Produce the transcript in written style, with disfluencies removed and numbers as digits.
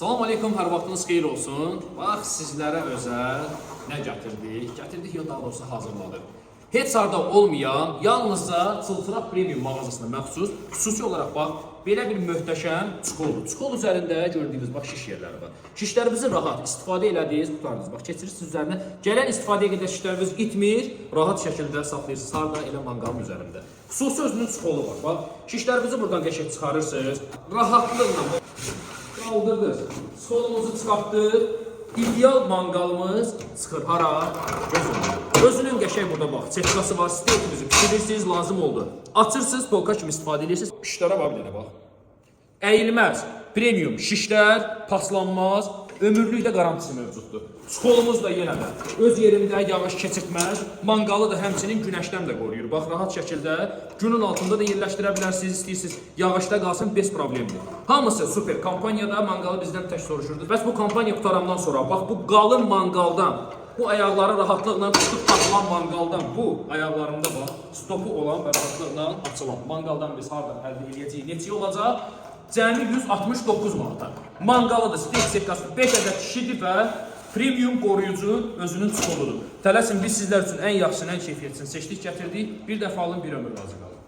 Salam aleykum, hər vaxtınız xeyir olsun. Bax, sizlərə özəl nə gətirdik? Gətirdik ya, daha doğrusu hazırladıq. Heç harda olmayan, yalnızca Çılçıraq Premium mağazasına məxsus, xüsusi olaraq bax, belə bir möhtəşəm çukoldur. Çukol üzərində gördüyünüz bax, şiş yerləri var. Şişlərimizi rahat istifadə elədiniz, qutardınız. Bax, keçirirsiniz üzərinə. Gələn istifadəyə qədər şişləriniz itmir, rahat şəkildə saxlayırsınız. Harda elə manqalın üzərində. Xüsusi özünün çukolu var. Bax, şişlərinizi buradan qəşəng çıxarırsınız. Rahatlıqla kaldırdınız. Çukolumuzu çıxartdıq. İdeal mangalımız çıxır hara? Özünün qəşəng burada bax, çetkası var, steykinizi pişirirsiniz, lazım oldu. Açırsınız, polka kimi istifadə edirsiniz. Şişlərə bax, bir dənə bax. Əyilməz, premium şişlər, paslanmaz, ömürlükdə qarantisi mövcuddur. Çukolumuz da yenə də öz yerində yağış keçirtməz, manqalı da həmçinin günəşdən də qoruyur. Bax, rahat şəkildə günün altında da yerləşdirə bilərsiniz, istəyirsiniz yağışda qalsın, bez problemdir. Hamısı super. Kampaniyada manqalı bizdən tək soruşurdu. Bəs bu kampaniya qutarandan sonra, bax bu qalın manqaldan, bu ayaqları rahatlıqla tutub taxılan manqaldan, bu ayaqlarında bax, stopu olan və rahatlıqla açılan manqaldan biz harada əldə edəcəyik, neçə olacaq? Cəmi 169 manata. Manqalıdır, steak setkası 5 ədəd şişidir və premium qoruyucu özünün çukoludur. Tələsin, biz sizlər üçün ən yaxşısını, ən keyfiyyətini seçdik, gətirdik. Bir dəfə alın, bir ömür razı qalın.